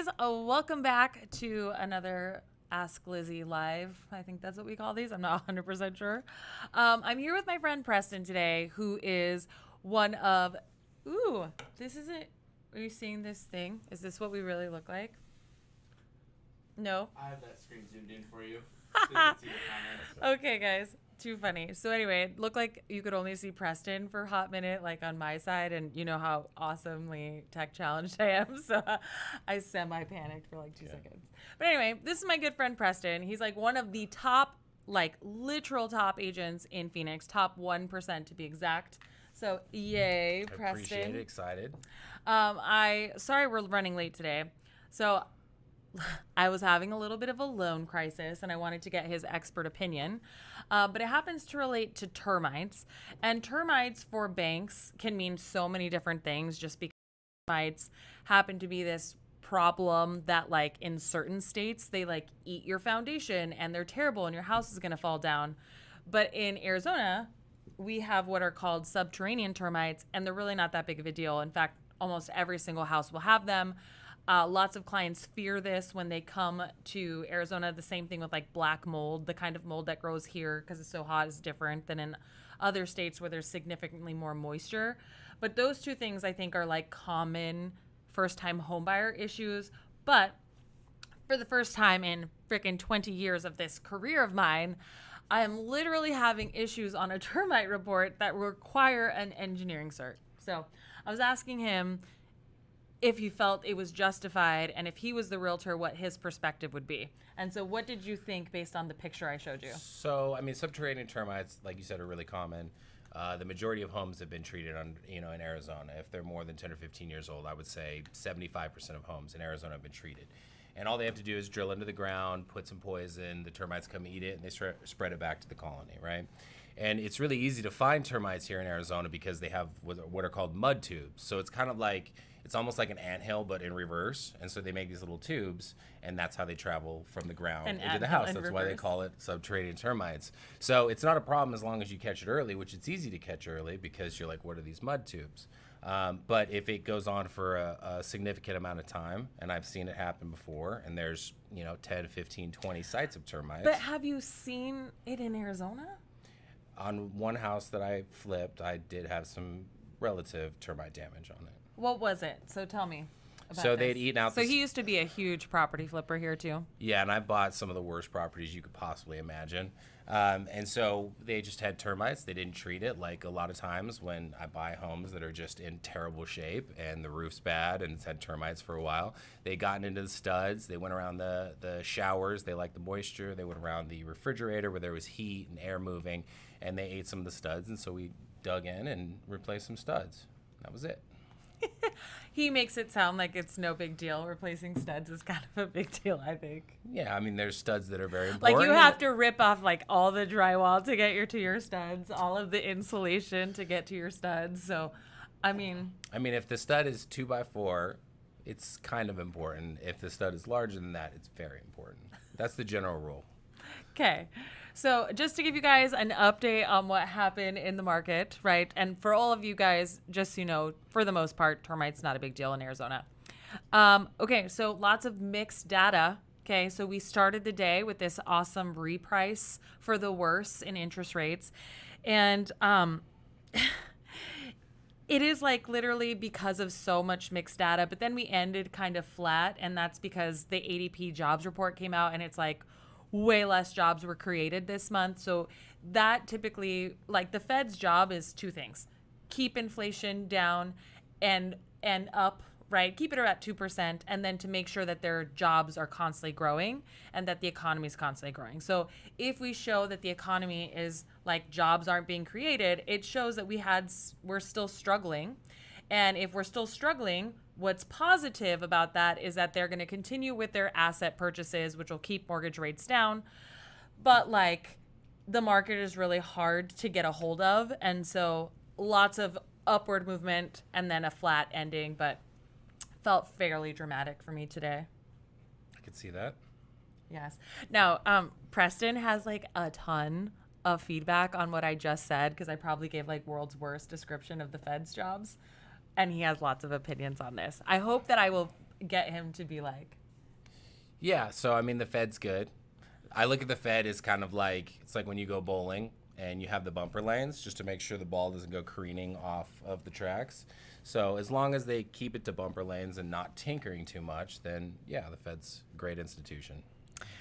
guys, welcome back to another Ask Lizzie Live. I think that's what we call these. I'm not 100% sure. I'm here with my friend Preston today, who is one of... Ooh, this isn't... Are you seeing this thing? Is this what we really look like? No? I have that screen zoomed in for you, so you can see the comments. Okay, guys. Too funny. So anyway, it looked like you could only see Preston for a hot minute, like on my side, and you know how awesomely tech challenged I am, so I semi-panicked for like 2 seconds. But anyway, this is my good friend Preston. He's like one of the top, like literal top agents in Phoenix, top 1% to be exact. So yay, Preston. I appreciate it. Excited. Sorry we're running late today. So I was having a little bit of a loan crisis and I wanted to get his expert opinion. But it happens to relate to termites. And termites for banks can mean so many different things just because termites happen to be this problem that like in certain states, they like eat your foundation and they're terrible and your house is going to fall down. But in Arizona, we have what are called subterranean termites and they're really not that big of a deal. In fact, almost every single house will have them. Lots of clients fear this when they come to Arizona. The same thing with like black mold. The kind of mold that grows here because it's so hot is different than in other states where there's significantly more moisture. But those two things I think are like common first-time homebuyer issues. But for the first time in freaking 20 years of this career of mine, I am literally having issues on a termite report that require an engineering cert. So I was asking him if he felt it was justified and if he was the realtor, what his perspective would be. And so what did you think based on the picture I showed you? So, I mean, subterranean termites, like you said, are really common. The majority of homes have been treated on, in Arizona. If they're more than 10 or 15 years old, I would say 75% of homes in Arizona have been treated. And all they have to do is drill into the ground, put some poison, the termites come eat it, and they spread it back to the colony, right? And it's really easy to find termites here in Arizona because they have what are called mud tubes. So it's kind of like, it's almost like an anthill, but in reverse. And so they make these little tubes, and that's how they travel from the ground into the house. That's why they call it subterranean termites. So it's not a problem as long as you catch it early, which it's easy to catch early because you're like, what are these mud tubes? But if it goes on for a significant amount of time, and I've seen it happen before, and there's, 10, 15, 20 sites of termites. But have you seen it in Arizona? On one house that I flipped, I did have some relative termite damage on it. What was it? So tell me about So this. they'd eaten out So he used to be a huge property flipper here too. Yeah, and I bought some of the worst properties you could possibly imagine. And so they just had termites. They didn't treat it. Like a lot of times when I buy homes that are just in terrible shape and the roof's bad and it's had termites for a while, they gotten into the studs. They went around the showers. They liked the moisture. They went around the refrigerator where there was heat and air moving, and they ate some of the studs. And so we dug in and replaced some studs. That was it. He makes it sound like it's no big deal. Replacing studs is kind of a big deal, I think. Yeah, I mean, there's studs that are very important. Like you have to rip off like all the drywall to get to your studs, all of the insulation to get to your studs. So, I mean, if the stud is 2x4, it's kind of important. If the stud is larger than that, it's very important. That's the general rule. Okay. So just to give you guys an update on what happened in the market, right? And for all of you guys, just so you know, for the most part, termites not a big deal in Arizona. Okay, so lots of mixed data. Okay, so we started the day with this awesome reprice for the worse in interest rates. And it is like literally because of so much mixed data, but then we ended kind of flat, and that's because the ADP jobs report came out and it's like, way less jobs were created this month. So that typically, like the Fed's job is two things: keep inflation down and up, right? Keep it at 2%, and then to make sure that their jobs are constantly growing and that the economy is constantly growing. So if we show that the economy is like jobs aren't being created, it shows that we're still struggling. And if we're still struggling, what's positive about that is that they're going to continue with their asset purchases, which will keep mortgage rates down. But like the market is really hard to get a hold of. And so lots of upward movement and then a flat ending, but felt fairly dramatic for me today. I could see that. Yes. Now, Preston has like a ton of feedback on what I just said because I probably gave like world's worst description of the Fed's jobs. And he has lots of opinions on this. I hope that I will get him to be like? Yeah, so I mean, the Fed's good. I look at the Fed as kind of like, it's like when you go bowling and you have the bumper lanes just to make sure the ball doesn't go careening off of the tracks. So as long as they keep it to bumper lanes and not tinkering too much, then yeah, the Fed's a great institution.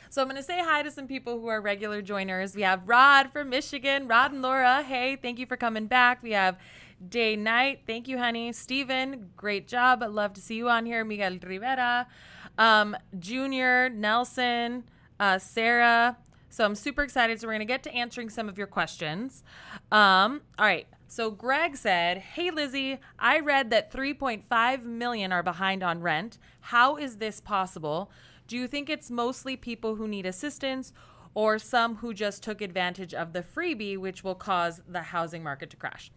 So I'm going to say hi to some people who are regular joiners. We have Rod from Michigan. Rod and Laura, hey, thank you for coming back. We have Day Night. Thank you, honey. Steven, great job. I'd love to see you on here. Miguel Rivera. Junior, Nelson, Sarah. So I'm super excited. So we're going to get to answering some of your questions. All right. So Greg said, hey, Lizzie, I read that 3.5 million are behind on rent. How is this possible? Do you think it's mostly people who need assistance or some who just took advantage of the freebie, which will cause the housing market to crash?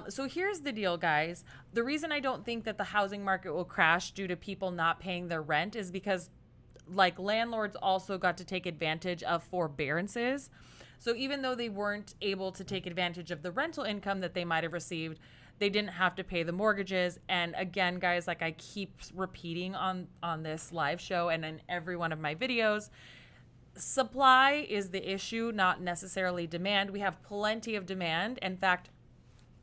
So here's the deal, guys. The reason I don't think that the housing market will crash due to people not paying their rent is because like landlords also got to take advantage of forbearances. So even though they weren't able to take advantage of the rental income that they might have received, they didn't have to pay the mortgages. And again, guys, like I keep repeating on this live show and in every one of my videos, supply is the issue, not necessarily demand. We have plenty of demand. In fact,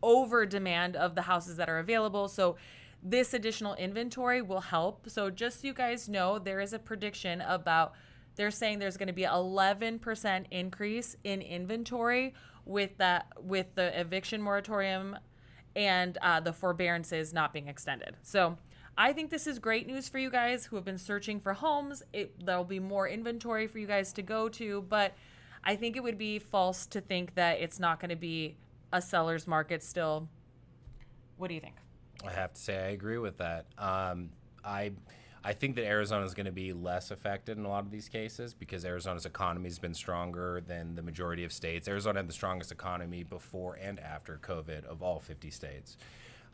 over demand of the houses that are available. So this additional inventory will help. So just so you guys know, there is a prediction about, they're saying there's going to be 11% increase in inventory with the eviction moratorium and the forbearances not being extended. So I think this is great news for you guys who have been searching for homes. There'll be more inventory for you guys to go to, but I think it would be false to think that it's not going to be a seller's market still. What do you think? I have to say I agree with that. I think that Arizona is going to be less affected in a lot of these cases because Arizona's economy has been stronger than the majority of states. Arizona had the strongest economy before and after COVID of all 50 states.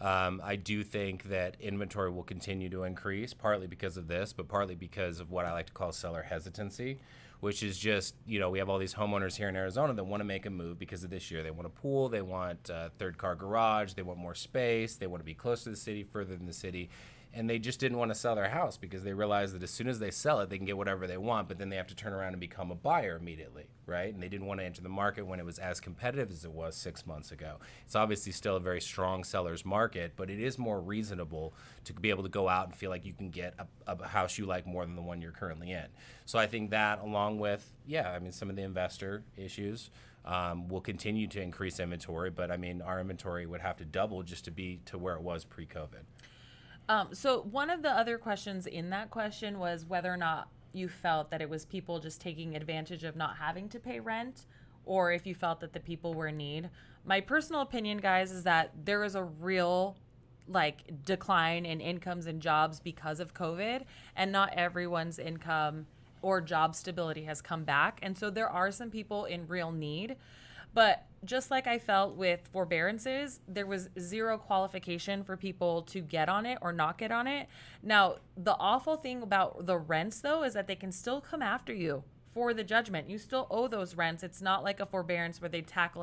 I do think that inventory will continue to increase, partly because of this, but partly because of what I like to call seller hesitancy, which is just, we have all these homeowners here in Arizona that want to make a move because of this year. They want a pool, they want a third car garage, they want more space, they want to be close to the city, further than the city. And they just didn't want to sell their house because they realized that as soon as they sell it, they can get whatever they want, but then they have to turn around and become a buyer immediately, right? And they didn't want to enter the market when it was as competitive as it was 6 months ago. It's obviously still a very strong seller's market, but it is more reasonable to be able to go out and feel like you can get a house you like more than the one you're currently in. So I think that, along with, some of the investor issues, will continue to increase inventory, but our inventory would have to double just to be to where it was pre-COVID. So one of the other questions in that question was whether or not you felt that it was people just taking advantage of not having to pay rent, or if you felt that the people were in need. My personal opinion, guys, is that there is a real decline in incomes and jobs because of COVID, and not everyone's income or job stability has come back. And so there are some people in real need. But just like I felt with forbearances, there was zero qualification for people to get on it or not get on it. Now, the awful thing about the rents, though, is that they can still come after you for the judgment. You still owe those rents. It's not like a forbearance where they tack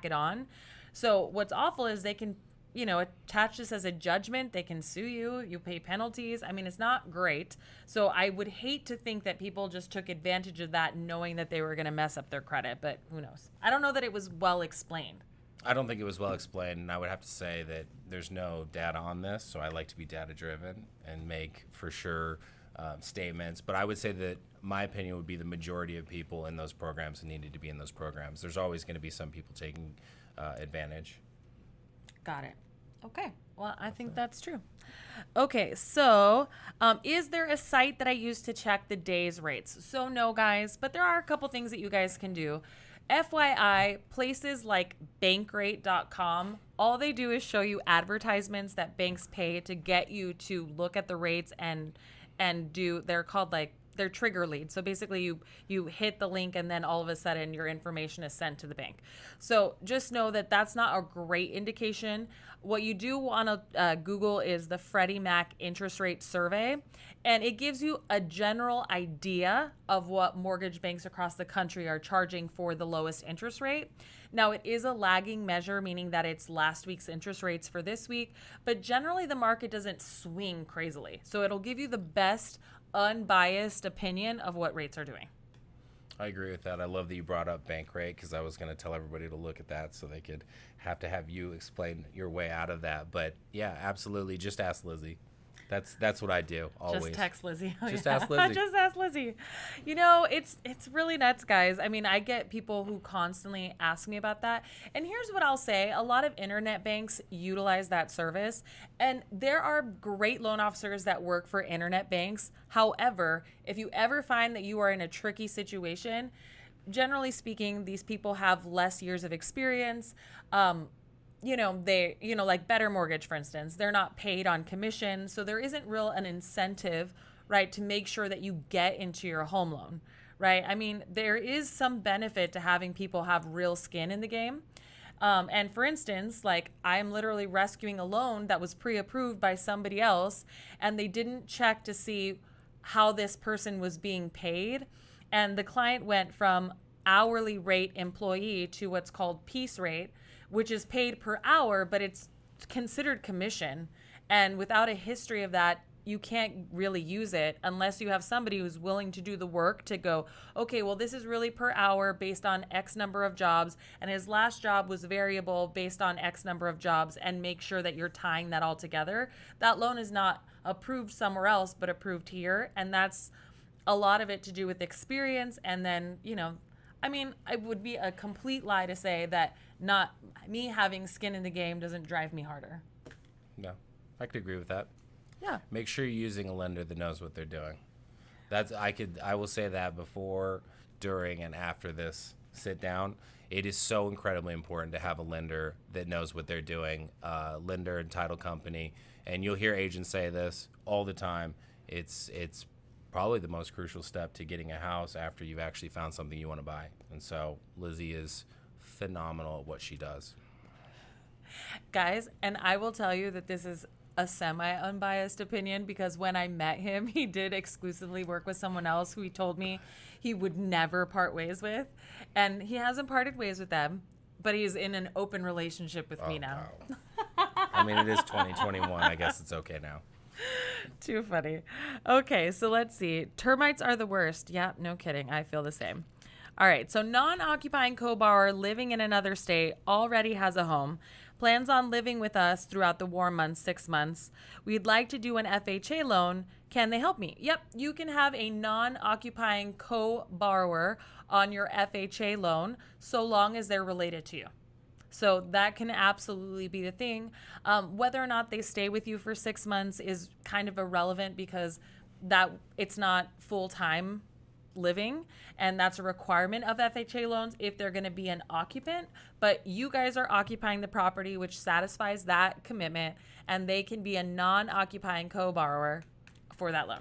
it on. So what's awful is they can, attach this as a judgment. They can sue you. You pay penalties. It's not great. So I would hate to think that people just took advantage of that knowing that they were going to mess up their credit, but who knows? I don't know that it was well explained. I don't think it was well explained, and I would have to say that there's no data on this, so I like to be data-driven and make, for sure, statements. But I would say that my opinion would be the majority of people in those programs needed to be in those programs. There's always going to be some people taking advantage. Got it. Okay. Well, I think that's true. Okay. So, is there a site that I use to check the day's rates? So no, guys, but there are a couple things that you guys can do. FYI, places like bankrate.com, all they do is show you advertisements that banks pay to get you to look at the rates and do, they're they're trigger leads. So basically you hit the link and then all of a sudden your information is sent to the bank. So just know that that's not a great indication. What you do want to Google is the Freddie Mac interest rate survey, and it gives you a general idea of what mortgage banks across the country are charging for the lowest interest rate. Now, it is a lagging measure, meaning that it's last week's interest rates for this week, but generally the market doesn't swing crazily. So it'll give you the best unbiased opinion of what rates are doing. I agree with that. I love that you brought up bank rate, because I was going to tell everybody to look at that so they could have you explain your way out of that. But yeah, absolutely. Just ask Lizzie. That's what I do always. Just text Lizzie. Just ask Lizzie. Just ask Lizzie. You know, it's really nuts, guys. I mean, I get people who constantly ask me about that. And here's what I'll say. A lot of internet banks utilize that service. And there are great loan officers that work for internet banks. However, if you ever find that you are in a tricky situation, generally speaking, these people have less years of experience. Like Better Mortgage, for instance, they're not paid on commission. So there isn't an incentive, right, to make sure that you get into your home loan, right? I mean, there is some benefit to having people have real skin in the game. And for instance, like I'm literally rescuing a loan that was pre-approved by somebody else, and they didn't check to see how this person was being paid. And the client went from hourly rate employee to what's called piece rate, which is paid per hour, but it's considered commission. And without a history of that, you can't really use it unless you have somebody who's willing to do the work to go, okay, well, this is really per hour based on X number of jobs, and his last job was variable based on X number of jobs, and make sure that you're tying that all together. That loan is not approved somewhere else, but approved here. And that's a lot of it to do with experience. And then, it would be a complete lie to say that not me having skin in the game doesn't drive me harder. No, I could agree with that. Yeah. Make sure you're using a lender that knows what they're doing. I will say that before, during, and after this sit down. It is so incredibly important to have a lender that knows what they're doing, lender and title company. And you'll hear agents say this all the time. It's probably the most crucial step to getting a house after you've actually found something you want to buy. And so Lizzie is phenomenal at what she does. Guys, and I will tell you that this is a semi-unbiased opinion, because when I met him, he did exclusively work with someone else who he told me he would never part ways with. And he hasn't parted ways with them, but he's in an open relationship with me now. Wow. I mean, it is 2021. I guess it's okay now. Too funny. Okay, so let's see. Termites are the worst. Yeah, no kidding. I feel the same. All right, so non-occupying co-borrower living in another state already has a home, plans on living with us throughout the warm months, 6 months. We'd like to do an FHA loan. Can they help me? Yep, you can have a non-occupying co-borrower on your FHA loan so long as they're related to you. So that can absolutely be the thing. Whether or not they stay with you for 6 months is kind of irrelevant, because that it's not full-time living, and that's a requirement of FHA loans if they're going to be an occupant. But you guys are occupying the property, which satisfies that commitment, and they can be a non-occupying co-borrower for that loan.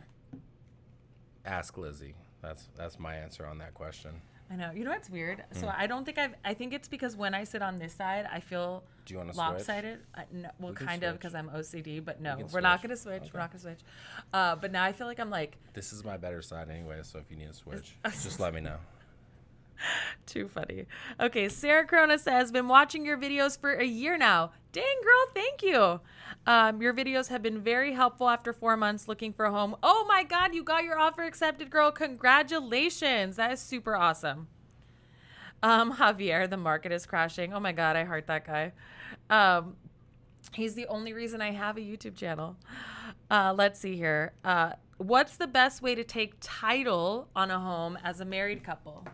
Ask Lizzie. That's my answer on that question. I know. You know what's weird? So I don't think I think it's because when I sit on this side, I feel Do you want to lopsided. switch? Well, We can kind of, switch. because I'm OCD, but no, We can we're not switch. going to switch. Okay. We're not going to switch. But now I feel like I'm like This is my better side anyway, so if you need to switch, just let me know. too funny. Okay, Sarah Corona says, been watching your videos for a year now. Dang, girl, thank you. Your videos have been very helpful after 4 months looking for a home. Oh my God, you got your offer accepted, girl. Congratulations. That is super awesome. Javier, the market is crashing. Oh my God, I heart that guy. He's the only reason I have a YouTube channel. Let's see here. What's the best way to take title on a home as a married couple?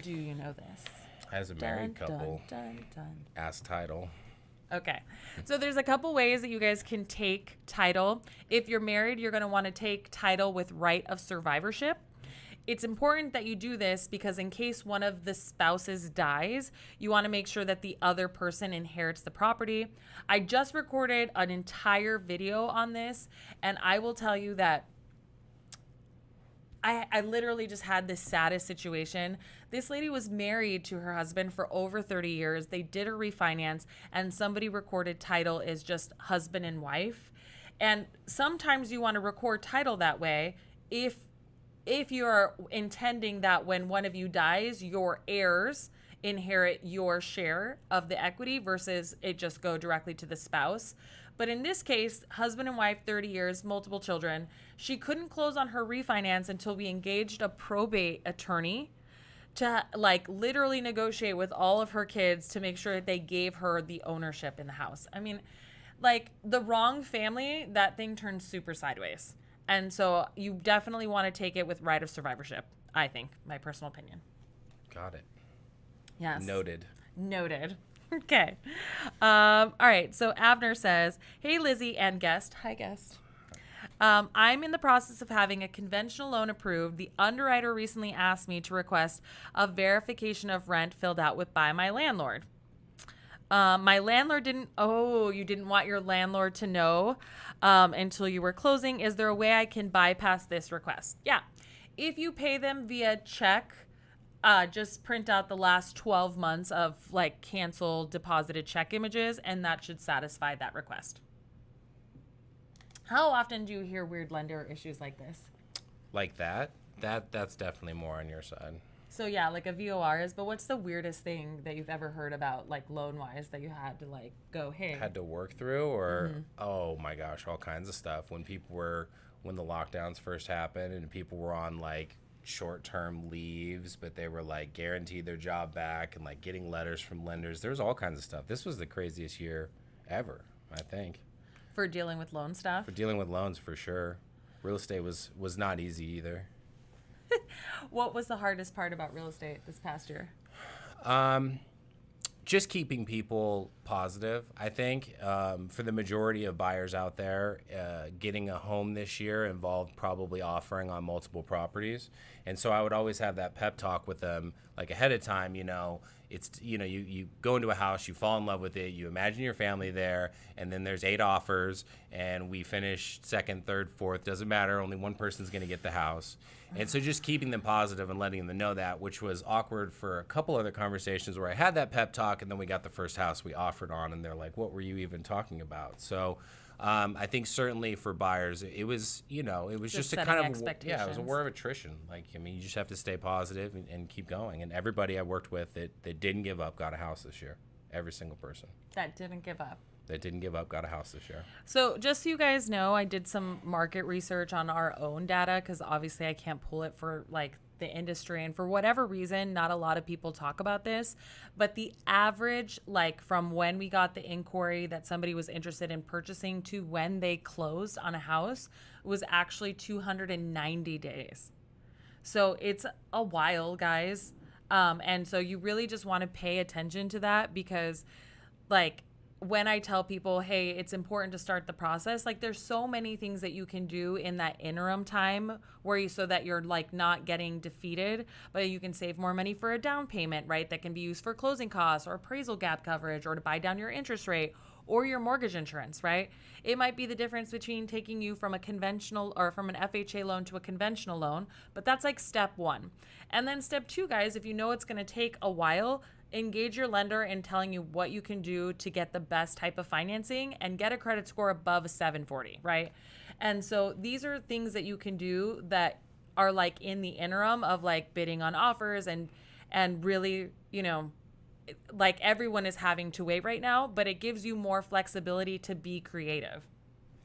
Do you know this? As a married couple, Dun, dun. ask title. Okay. So there's a couple ways that you guys can take title. If you're married, you're going to want to take title with right of survivorship. It's important that you do this because in case one of the spouses dies, you want to make sure that the other person inherits the property. I just recorded an entire video on this, and I will tell you that I literally just had this saddest situation. This lady was married to her husband for over 30 years. They did a refinance, and somebody recorded title as just husband and wife. And sometimes you want to record title that way if you're intending that when one of you dies, your heirs inherit your share of the equity versus it just go directly to the spouse. But in this case, husband and wife, 30 years, multiple children, she couldn't close on her refinance until we engaged a probate attorney to like literally negotiate with all of her kids to make sure that they gave her the ownership in the house. I mean, like the wrong family, that thing turns super sideways. And so you definitely want to take it with right of survivorship, I think, my personal opinion. Got it. Yes. Noted. Okay. All right. So Abner says, hey, Lizzie and guest. Hi, guest. I'm in the process of having a conventional loan approved. The underwriter recently asked me to request a verification of rent filled out by my landlord. My landlord you didn't want your landlord to know until you were closing. Is there a way I can bypass this request? Yeah. If you pay them via check, just print out the last 12 months of like canceled deposited check images, and that should satisfy that request. How often do you hear weird lender issues like this? Like that? That's definitely more on your side. So yeah, like a VOR is, but what's the weirdest thing that you've ever heard about, like loan-wise, that you had to like go, hey? Had to work through, or oh my gosh, all kinds of stuff. When the lockdowns first happened and people were on like short-term leaves, but they were like guaranteed their job back and like getting letters from lenders. There was all kinds of stuff. This was the craziest year ever, I think. For dealing with loan stuff? For dealing with loans, for sure. Real estate was not easy either. What was the hardest part about real estate this past year? Just keeping people positive. I think for the majority of buyers out there, getting a home this year involved probably offering on multiple properties. And so I would always have that pep talk with them like ahead of time. You go into a house, you fall in love with it, you imagine your family there, and then there's 8 offers, and we finish second, third, fourth, doesn't matter, only one person's going to get the house. And so just keeping them positive and letting them know that, which was awkward for a couple other conversations where I had that pep talk, and then we got the first house we offered on, and they're like, what were you even talking about? So I think certainly for buyers, it was just a kind of, it was a war of attrition. Like, I mean, you just have to stay positive and keep going. And everybody I worked with that didn't give up got a house this year. Every single person. That didn't give up. That didn't give up got a house this year. So just so you guys know, I did some market research on our own data because obviously I can't pull it for like the industry, and for whatever reason not a lot of people talk about this, but the average, like from when we got the inquiry that somebody was interested in purchasing to when they closed on a house was actually 290 days. So it's a while, guys, and so you really just want to pay attention to that, because like when I tell people, hey, it's important to start the process, like there's so many things that you can do in that interim time so that you're like not getting defeated, but you can save more money for a down payment, right? That can be used for closing costs or appraisal gap coverage or to buy down your interest rate or your mortgage insurance, right? It might be the difference between taking you from a conventional or from an FHA loan to a conventional loan, but that's like step 1. And then step 2, guys, if you know it's going to take a while, engage your lender in telling you what you can do to get the best type of financing and get a credit score above a 740, right? And so these are things that you can do that are like in the interim of like bidding on offers and really, like everyone is having to wait right now, but it gives you more flexibility to be creative.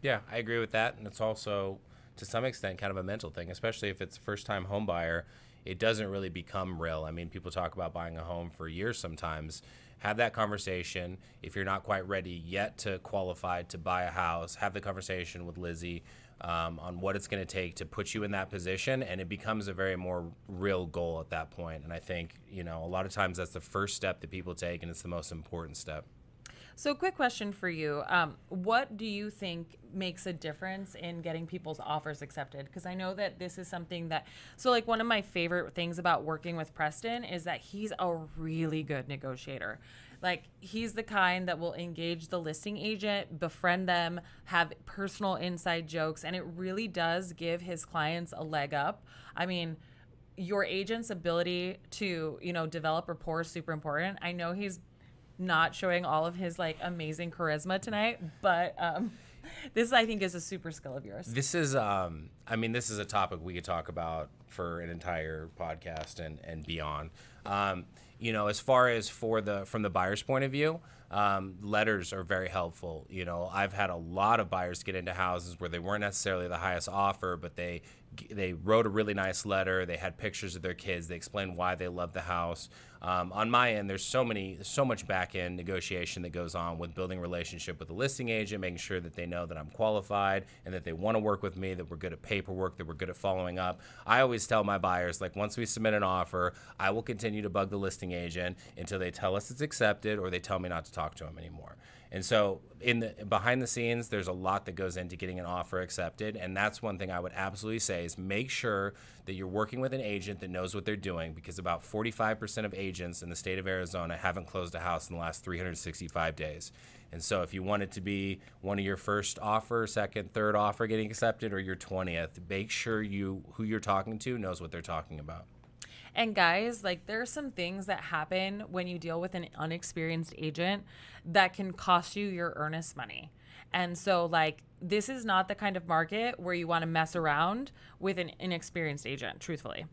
Yeah, I agree with that. And it's also to some extent kind of a mental thing, especially if it's a first-time home buyer. It doesn't really become real. I mean, people talk about buying a home for years sometimes. Have that conversation. If you're not quite ready yet to qualify to buy a house, have the conversation with Lizzie on what it's going to take to put you in that position, and it becomes a very more real goal at that point. And I think, a lot of times that's the first step that people take, and it's the most important step. So, quick question for you. What do you think makes a difference in getting people's offers accepted? Because I know that this is something that, so like one of my favorite things about working with Preston is that he's a really good negotiator. Like, he's the kind that will engage the listing agent, befriend them, have personal inside jokes, and it really does give his clients a leg up. I mean, your agent's ability to, develop rapport is super important. I know he's not showing all of his like amazing charisma tonight, but this I think is a super skill of yours. This is, this is a topic we could talk about for an entire podcast and beyond. As far as from the buyer's point of view, letters are very helpful. I've had a lot of buyers get into houses where they weren't necessarily the highest offer, but they wrote a really nice letter. They had pictures of their kids. They explained why they love the house. On my end, there's so much back end negotiation that goes on with building a relationship with the listing agent, making sure that they know that I'm qualified and that they want to work with me, that we're good at paperwork, that we're good at following up. I always tell my buyers, like, once we submit an offer, I will continue to bug the listing agent until they tell us it's accepted or they tell me not to talk to them anymore. And so behind the scenes, there's a lot that goes into getting an offer accepted. And that's one thing I would absolutely say is make sure that you're working with an agent that knows what they're doing, because about 45% of agents in the state of Arizona haven't closed a house in the last 365 days. And so if you want it to be one of your first offer, second, third offer getting accepted, or your 20th, make sure who you're talking to knows what they're talking about. And guys, like, there are some things that happen when you deal with an unexperienced agent that can cost you your earnest money. And so, like, this is not the kind of market where you want to mess around with an inexperienced agent, truthfully.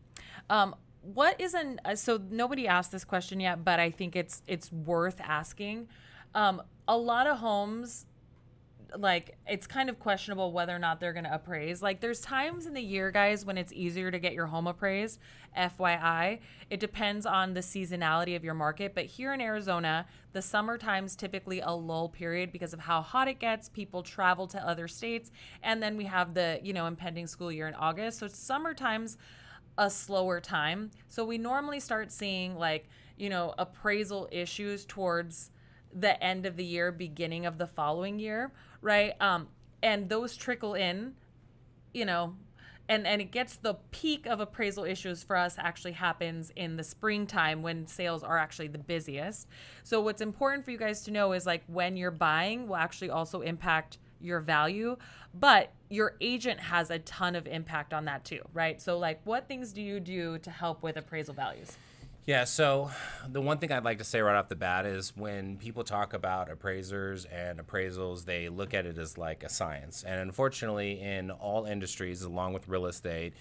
So nobody asked this question yet, but I think it's worth asking. A lot of homes, like, it's kind of questionable whether or not they're going to appraise. Like, there's times in the year, guys, when it's easier to get your home appraised. FYI, it depends on the seasonality of your market. But here in Arizona, the summertime's typically a lull period because of how hot it gets. People travel to other states. And then we have the, impending school year in August. So summertime's a slower time. So we normally start seeing, like, appraisal issues towards the end of the year, beginning of the following year, right? And those trickle in, and it gets the peak of appraisal issues for us actually happens in the springtime when sales are actually the busiest. So what's important for you guys to know is, like, when you're buying will actually also impact your value, but your agent has a ton of impact on that too, right? So, like, what things do you do to help with appraisal values? Yeah, so the one thing I'd like to say right off the bat is when people talk about appraisers and appraisals, they look at it as like a science. And unfortunately, in all industries, along with real estate,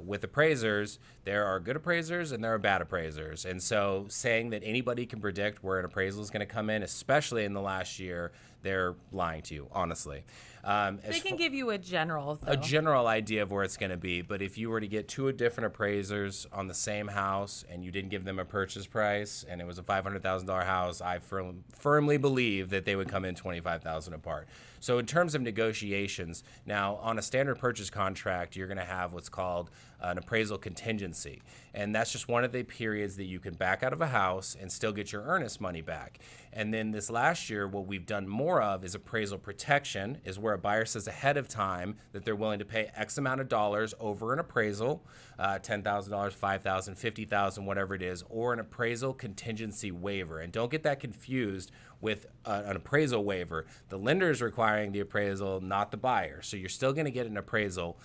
with appraisers, there are good appraisers and there are bad appraisers. And so saying that anybody can predict where an appraisal is going to come in, especially in the last year, they're lying to you, honestly. They can give you a general idea of where it's going to be. But if you were to get two different appraisers on the same house and you didn't give them a purchase price and it was a $500,000 house, I firmly believe that they would come in $25,000 apart. So in terms of negotiations, now on a standard purchase contract, you're going to have what's called an appraisal contingency. And that's just one of the periods that you can back out of a house and still get your earnest money back. And then this last year, what we've done more of is appraisal protection, is where a buyer says ahead of time that they're willing to pay X amount of dollars over an appraisal, $10,000, $5,000, $50,000, whatever it is, or an appraisal contingency waiver. And don't get that confused with an appraisal waiver. The lender is requiring the appraisal, not the buyer. So you're still going to get an appraisal.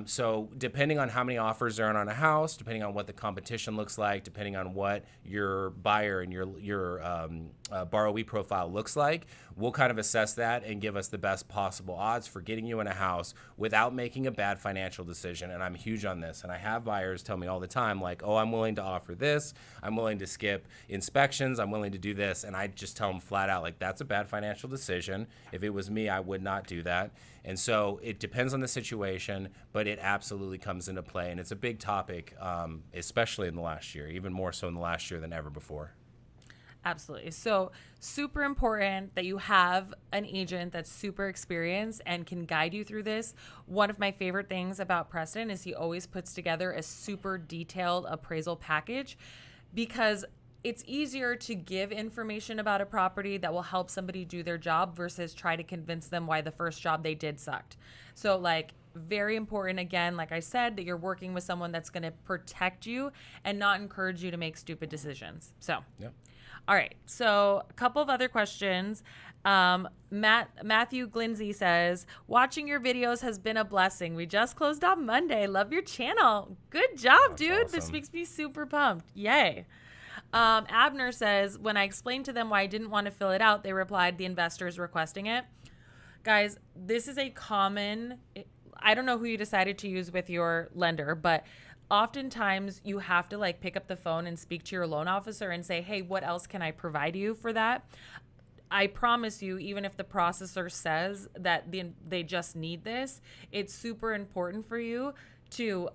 So depending on how many offers are on a house, depending on what the competition looks like, depending on what your buyer and your borrowee profile looks like, we'll kind of assess that and give us the best possible odds for getting you in a house without making a bad financial decision. And I'm huge on this. And I have buyers tell me all the time, like, oh, I'm willing to offer this. I'm willing to skip inspections. I'm willing to do this. And I just tell them flat out, like, that's a bad financial decision. If it was me, I would not do that. And so it depends on the situation, but it absolutely comes into play. And it's a big topic, especially in the last year, even more so in the last year than ever before. Absolutely. So super important that you have an agent that's super experienced and can guide you through this. One of my favorite things about Preston is he always puts together a super detailed appraisal package, because it's easier to give information about a property that will help somebody do their job versus try to convince them why the first job they did sucked. So like, very important, again, like I said, that you're working with someone that's going to protect you and not encourage you to make stupid decisions. So, Yep. All right. So a couple of other questions. Matthew Glindsey says, watching your videos has been a blessing. We just closed on Monday. Love your channel. Good job, That's dude. awesome. This makes me super pumped. Yay. Abner says, when I explained to them why I didn't want to fill it out, they replied, the investor is requesting it. Guys, this is a common, I don't know who you decided to use with your lender, but oftentimes you have to like pick up the phone and speak to your loan officer and say, hey, what else can I provide you for that? I promise you, even if the processor says that they just need this, it's super important for you to,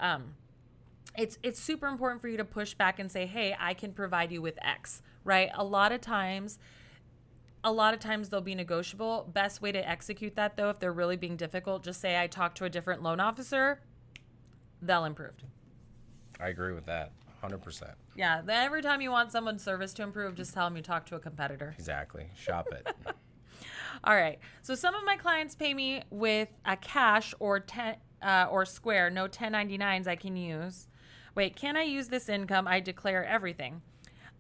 it's super important for you to push back and say, hey, I can provide you with X, right? A lot of times they'll be negotiable. Best way to execute that, though, if they're really being difficult, just say I talked to a different loan officer. They'll improve. I agree with that 100%. Yeah, every time you want someone's service to improve, just tell them you talked to a competitor. Exactly. Shop it. All right. So some of my clients pay me with a cash or Square, no 1099s I can use. Wait, can I use this income? I declare everything.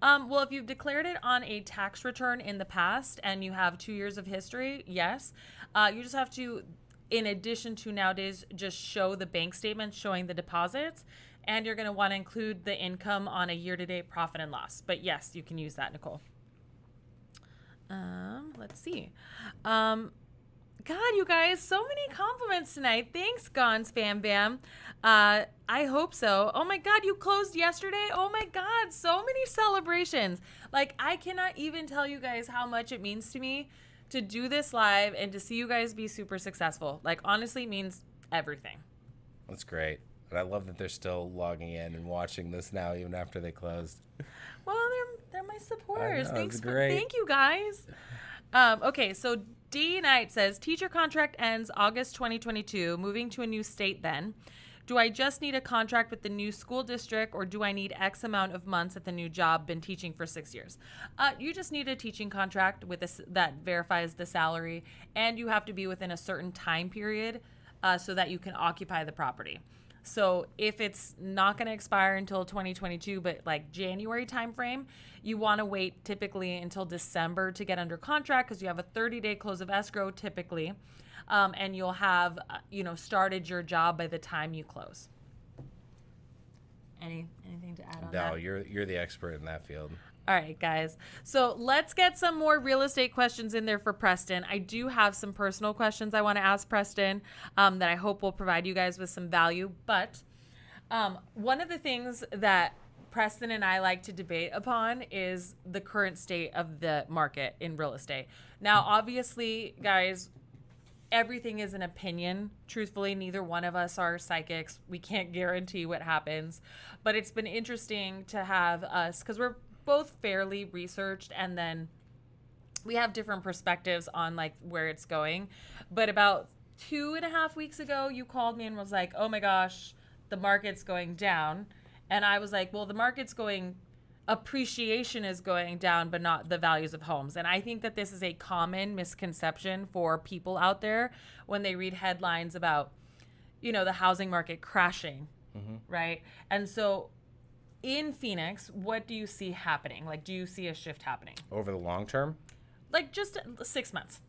Well, if you've declared it on a tax return in the past and you have 2 years of history, yes. You just have to, in addition to nowadays, just show the bank statement showing the deposits, and you're going to want to include the income on a year-to-date profit and loss. But yes, you can use that, Nicole. Let's see. God, you guys, so many compliments tonight. Thanks, Gons Bam Bam. I hope so. Oh my God, you closed yesterday? Oh my God, so many celebrations. Like, I cannot even tell you guys how much it means to me to do this live and to see you guys be super successful. Like, honestly, it means everything. That's great. And I love that they're still logging in and watching this now, even after they closed. Well, they're my supporters. I know, Thanks it's great. Thank you guys. Okay, so D Knight says teacher contract ends August 2022, moving to a new state then. Do I just need a contract with the new school district, or do I need X amount of months at the new job, been teaching for 6 years? You just need a teaching contract with that verifies the salary, and you have to be within a certain time period so that you can occupy the property. So if it's not going to expire until 2022, but like January timeframe, you want to wait typically until December to get under contract, because you have a 30-day close of escrow typically, and you'll have started your job by the time you close. Anything to add on that? No, you're the expert in that field. All right, guys. So let's get some more real estate questions in there for Preston. I do have some personal questions I want to ask Preston that I hope will provide you guys with some value. But one of the things that Preston and I like to debate upon is the current state of the market in real estate. Now, obviously, guys, everything is an opinion. Truthfully, neither one of us are psychics. We can't guarantee what happens. But it's been interesting to have us, because we're both fairly researched, and then we have different perspectives on like where it's going. But about 2.5 weeks ago, you called me and was like, oh my gosh, the market's going down. And I was like, well, the market's going, appreciation is going down, but not the values of homes. And I think that this is a common misconception for people out there when they read headlines about, the housing market crashing, right? And so in Phoenix, what do you see happening? Like, do you see a shift happening? Over the long term? Like, just 6 months.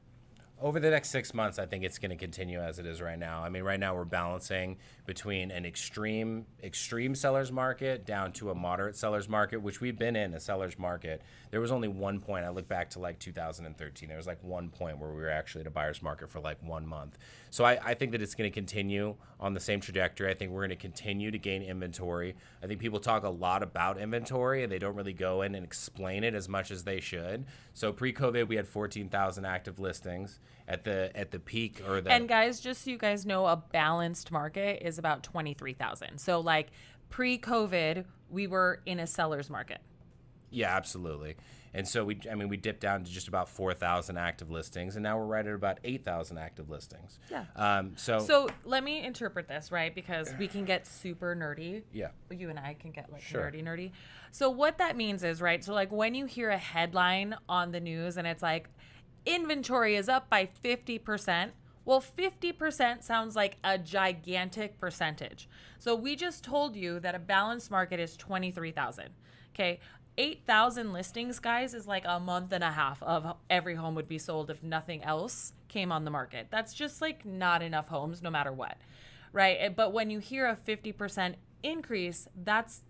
Over the next 6 months, I think it's going to continue as it is right now. I mean, right now we're balancing between an extreme seller's market down to a moderate seller's market, which we've been in a seller's market. There was only one point. I look back to like 2013. There was like one point where we were actually at a buyer's market for like 1 month. So I think that it's going to continue on the same trajectory. I think we're going to continue to gain inventory. I think people talk a lot about inventory and they don't really go in and explain it as much as they should. So pre-COVID, we had 14,000 active listings. At the peak or the... And guys, just so you guys know, a balanced market is about 23,000. So like pre-COVID, we were in a seller's market. Yeah, absolutely. And so we dipped down to just about 4,000 active listings, and now we're right at about 8,000 active listings. Yeah. So let me interpret this, right? Because we can get super nerdy. Yeah. You and I can get like Sure. nerdy. So what that means is, right? So like when you hear a headline on the news and it's like, inventory is up by 50%. Well, 50% sounds like a gigantic percentage. So we just told you that a balanced market is 23,000. Okay. 8,000 listings, guys, is like a month and a half of every home would be sold if nothing else came on the market. That's just like not enough homes no matter what. Right. But when you hear a 50% increase,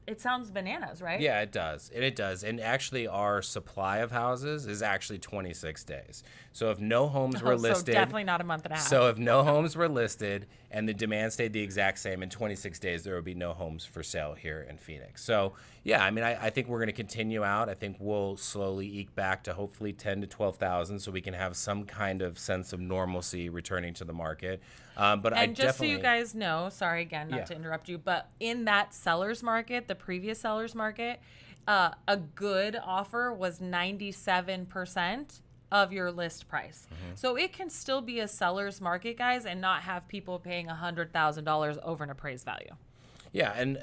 it sounds bananas, right? Yeah, it does. It does. And actually our supply of houses is actually 26 days. So if no homes were listed. So definitely not a month and a half. So if no homes were listed and the demand stayed the exact same, in 26 days, there would be no homes for sale here in Phoenix. So yeah, I mean, I think we're going to continue out. I think we'll slowly eke back to hopefully 10 to 12,000 so we can have some kind of sense of normalcy returning to the market. And just so you guys know, sorry again, not to interrupt you, but in that seller's market, the previous seller's market, a good offer was 97% of your list price. Mm-hmm. So it can still be a seller's market, guys, and not have people paying $100,000 over an appraised value. Yeah, and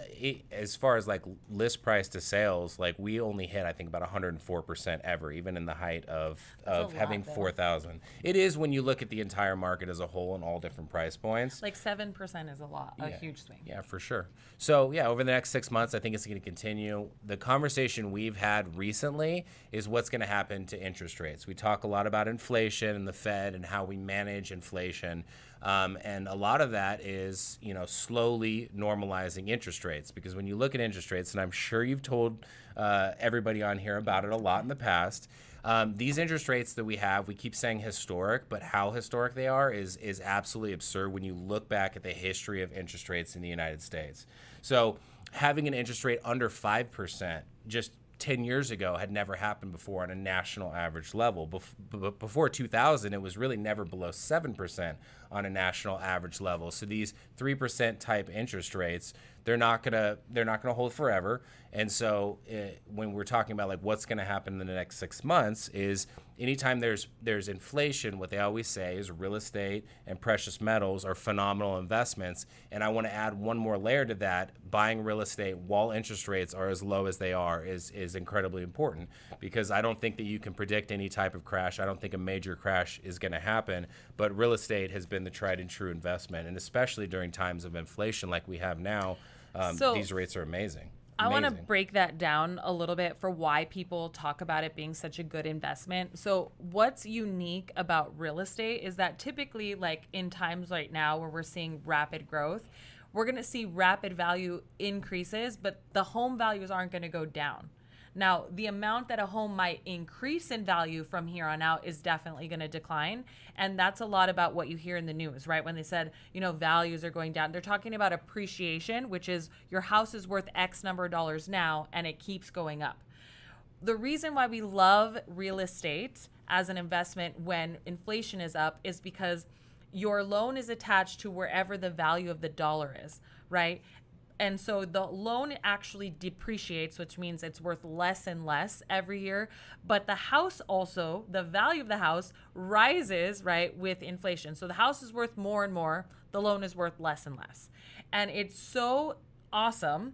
as far as like list price to sales, like we only hit I think about 104% ever, even in the height of having 4,000. It is when you look at the entire market as a whole and all different price points. Like 7% is a huge swing. Yeah, for sure. So yeah, over the next 6 months, I think it's going to continue. The conversation we've had recently is what's going to happen to interest rates. We talk a lot about inflation and the Fed and how we manage inflation. And a lot of that is, slowly normalizing interest rates, because when you look at interest rates, and I'm sure you've told everybody on here about it a lot in the past, these interest rates that we have, we keep saying historic, but how historic they are is absolutely absurd when you look back at the history of interest rates in the United States. So having an interest rate under 5% just 10 years ago had never happened before on a national average level. Before 2000, it was really never below 7% on a national average level. So these 3% type interest rates, they're not gonna hold forever. And so when we're talking about like what's gonna happen in the next 6 months is anytime there's inflation, what they always say is real estate and precious metals are phenomenal investments. And I want to add one more layer to that. Buying real estate while interest rates are as low as they are is incredibly important, because I don't think that you can predict any type of crash. I don't think a major crash is going to happen, but real estate has been the tried and true investment. And especially during times of inflation like we have now, these rates are amazing. I want to break that down a little bit for why people talk about it being such a good investment. So what's unique about real estate is that typically, like in times right now where we're seeing rapid growth, we're going to see rapid value increases, but the home values aren't going to go down. Now, the amount that a home might increase in value from here on out is definitely going to decline. And that's a lot about what you hear in the news, right? When they said, values are going down, they're talking about appreciation, which is your house is worth X number of dollars now, and it keeps going up. The reason why we love real estate as an investment when inflation is up is because your loan is attached to wherever the value of the dollar is, right? And so the loan actually depreciates, which means it's worth less and less every year. But the house also, the value of the house rises, right, with inflation. So the house is worth more and more. The loan is worth less and less. And it's so awesome,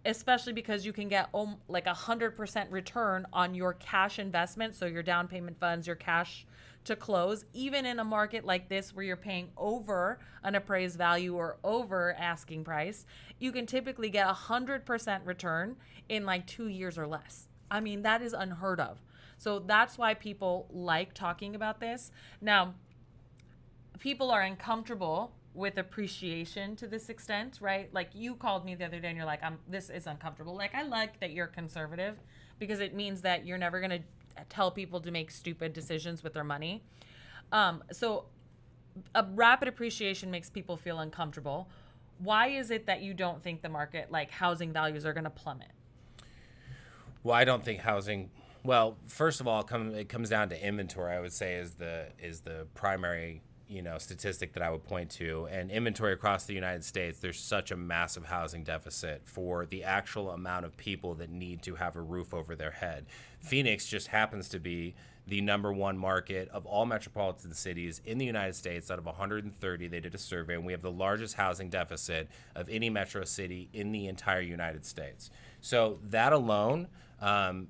especially because you can get like 100% return on your cash investment. So your down payment funds, your cash to close, even in a market like this where you're paying over an appraised value or over asking price, you can typically get 100% return in like 2 years or less. I mean, that is unheard of. So that's why people like talking about this. Now, people are uncomfortable with appreciation to this extent, right? Like you called me the other day and you're like, this is uncomfortable. Like, I like that you're conservative because it means that you're never going to tell people to make stupid decisions with their money. So a rapid appreciation makes people feel uncomfortable. Why is it that you don't think the market, like housing values, are going to plummet? Well, I don't think housing. Well, first of all, it comes down to inventory. I would say is the primary statistic that I would point to, and inventory across the United States, there's such a massive housing deficit for the actual amount of people that need to have a roof over their head. Phoenix just happens to be the number one market of all metropolitan cities in the United States. Out of 130, they did a survey, and we have the largest housing deficit of any metro city in the entire United States. So that alone,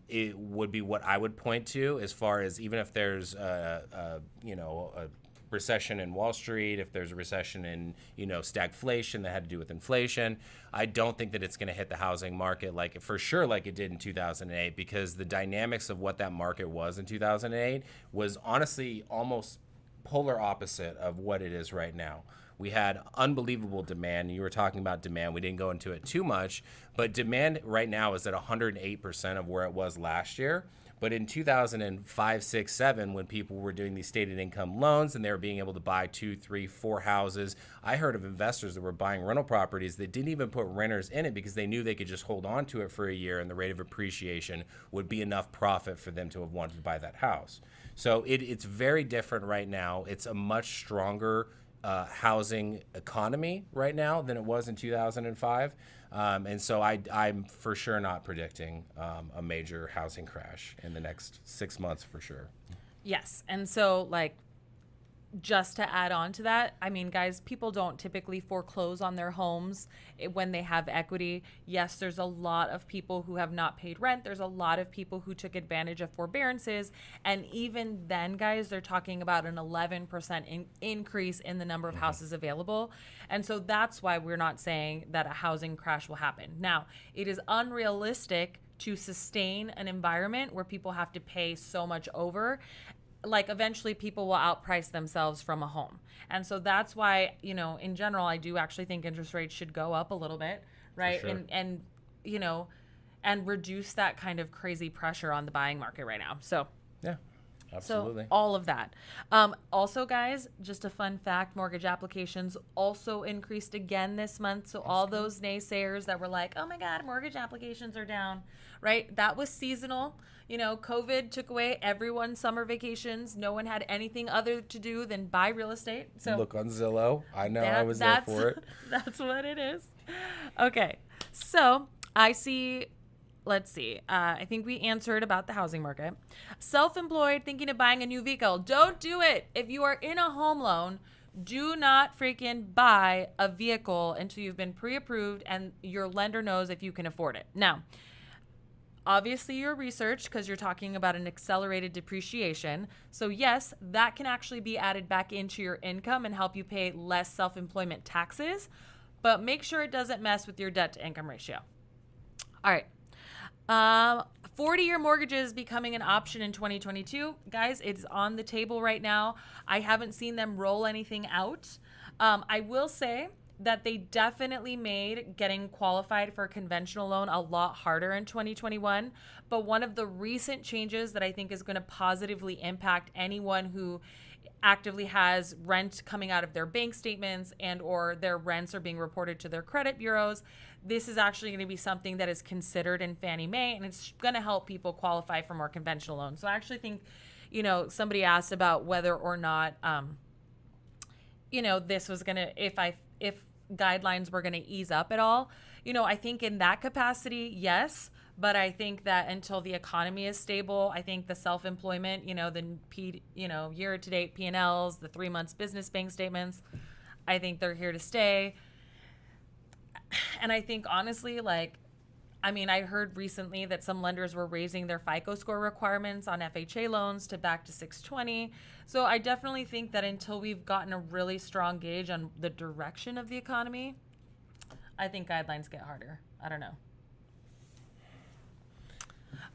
it would be what I would point to as far as, even if there's a recession in Wall Street, if there's a recession in, stagflation that had to do with inflation, I don't think that it's going to hit the housing market like it did in 2008, because the dynamics of what that market was in 2008 was honestly almost polar opposite of what it is right now. We had unbelievable demand. You were talking about demand. We didn't go into it too much, but demand right now is at 108% of where it was last year. But in 2005, 6, 7, when people were doing these stated income loans and they were being able to buy 2, 3, 4 houses, I heard of investors that were buying rental properties that didn't even put renters in it because they knew they could just hold on to it for a year and the rate of appreciation would be enough profit for them to have wanted to buy that house. So it's very different right now. It's a much stronger housing economy right now than it was in 2005. And so I'm for sure not predicting a major housing crash in the next 6 months for sure. Yes. And so, just to add on to that, I mean, guys, people don't typically foreclose on their homes when they have equity. Yes, there's a lot of people who have not paid rent. There's a lot of people who took advantage of forbearances. And even then, guys, they're talking about an 11% increase in the number of houses available. And so that's why we're not saying that a housing crash will happen. Now, it is unrealistic to sustain an environment where people have to pay so much over. Eventually people will outprice themselves from a home. And so that's why, in general, I do actually think interest rates should go up a little bit, right? For sure. And reduce that kind of crazy pressure on the buying market right now. So yeah, absolutely. So all of that. Also, guys, just a fun fact, mortgage applications also increased again this month. So all those naysayers that were like, oh my God, mortgage applications are down, right? That was seasonal. COVID took away everyone's summer vacations. No one had anything other to do than buy real estate. So look on Zillow. I know I was there for it. That's what it is. Okay. So I see, let's see. I think we answered about the housing market. Self-employed, thinking of buying a new vehicle. Don't do it. If you are in a home loan, do not freaking buy a vehicle until you've been pre-approved and your lender knows if you can afford it. Now, obviously, your research, because you're talking about an accelerated depreciation. So yes, that can actually be added back into your income and help you pay less self-employment taxes, but make sure it doesn't mess with your debt to income ratio. All right. 40-year mortgages becoming an option in 2022. Guys, it's on the table right now. I haven't seen them roll anything out. I will say that they definitely made getting qualified for a conventional loan a lot harder in 2021. But one of the recent changes that I think is going to positively impact anyone who actively has rent coming out of their bank statements and or their rents are being reported to their credit bureaus, this is actually going to be something that is considered in Fannie Mae, and it's going to help people qualify for more conventional loans. So I actually think, somebody asked about whether or not, this was going to, if guidelines were going to ease up at all. I think in that capacity, yes. But I think that until the economy is stable, I think the self-employment, the year-to-date P&Ls, the 3 months business bank statements, I think they're here to stay. And I think honestly, I heard recently that some lenders were raising their FICO score requirements on FHA loans to back to 620. So I definitely think that until we've gotten a really strong gauge on the direction of the economy, I think guidelines get harder. I don't know.